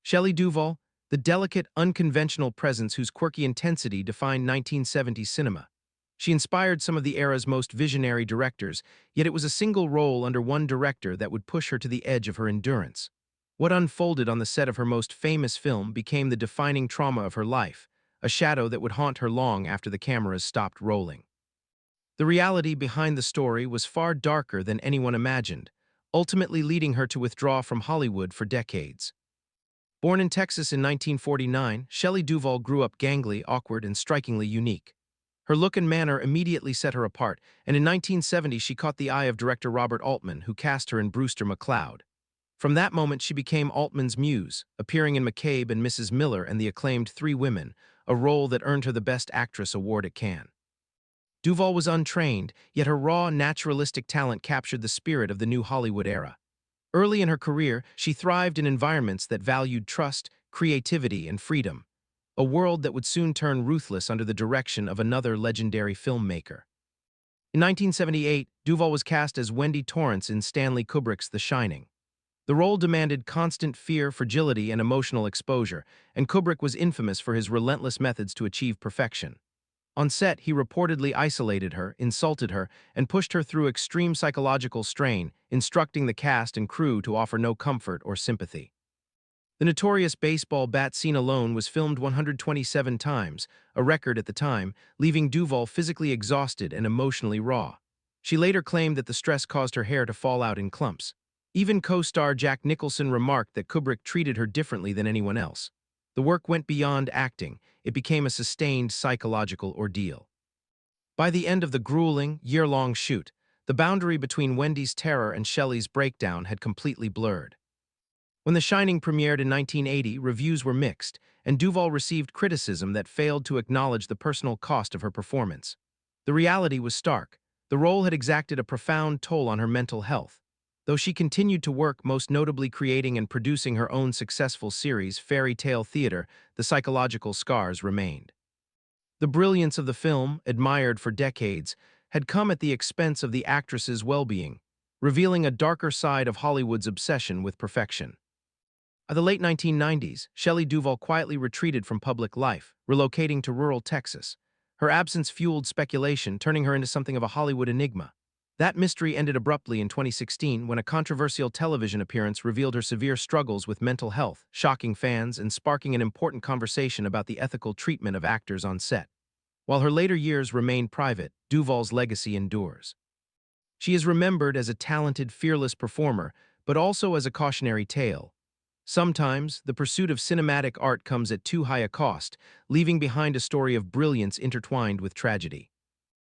Shelley Duvall, the delicate, unconventional presence whose quirky intensity defined 1970s cinema. She inspired some of the era's most visionary directors, yet it was a single role under one director that would push her to the edge of her endurance. What unfolded on the set of her most famous film became the defining trauma of her life, a shadow that would haunt her long after the cameras stopped rolling. The reality behind the story was far darker than anyone imagined, ultimately leading her to withdraw from Hollywood for decades. Born in Texas in 1949, Shelley Duvall grew up gangly, awkward, and strikingly unique. Her look and manner immediately set her apart, and in 1970 she caught the eye of director Robert Altman, who cast her in Brewster McCloud. From that moment she became Altman's muse, appearing in McCabe and Mrs. Miller and the acclaimed Three Women, a role that earned her the Best Actress award at Cannes. Duvall was untrained, yet her raw, naturalistic talent captured the spirit of the new Hollywood era. Early in her career, she thrived in environments that valued trust, creativity, and freedom, a world that would soon turn ruthless under the direction of another legendary filmmaker. In 1978, Duvall was cast as Wendy Torrance in Stanley Kubrick's The Shining. The role demanded constant fear, fragility, and emotional exposure, and Kubrick was infamous for his relentless methods to achieve perfection. On set, he reportedly isolated her, insulted her, and pushed her through extreme psychological strain, instructing the cast and crew to offer no comfort or sympathy. The notorious baseball bat scene alone was filmed 127 times, a record at the time, leaving Duvall physically exhausted and emotionally raw. She later claimed that the stress caused her hair to fall out in clumps. Even co-star Jack Nicholson remarked that Kubrick treated her differently than anyone else. The work went beyond acting. It became a sustained psychological ordeal. By the end of the grueling, year-long shoot, the boundary between Wendy's terror and Shelley's breakdown had completely blurred. When The Shining premiered in 1980, reviews were mixed, and Duvall received criticism that failed to acknowledge the personal cost of her performance. The reality was stark. The role had exacted a profound toll on her mental health. Though she continued to work, most notably creating and producing her own successful series, Fairy Tale Theater, the psychological scars remained. The brilliance of the film, admired for decades, had come at the expense of the actress's well-being, revealing a darker side of Hollywood's obsession with perfection. By the late 1990s, Shelley Duvall quietly retreated from public life, relocating to rural Texas. Her absence fueled speculation, turning her into something of a Hollywood enigma. That mystery ended abruptly in 2016 when a controversial television appearance revealed her severe struggles with mental health, shocking fans and sparking an important conversation about the ethical treatment of actors on set. While her later years remained private, Duvall's legacy endures. She is remembered as a talented, fearless performer, but also as a cautionary tale. Sometimes, the pursuit of cinematic art comes at too high a cost, leaving behind a story of brilliance intertwined with tragedy.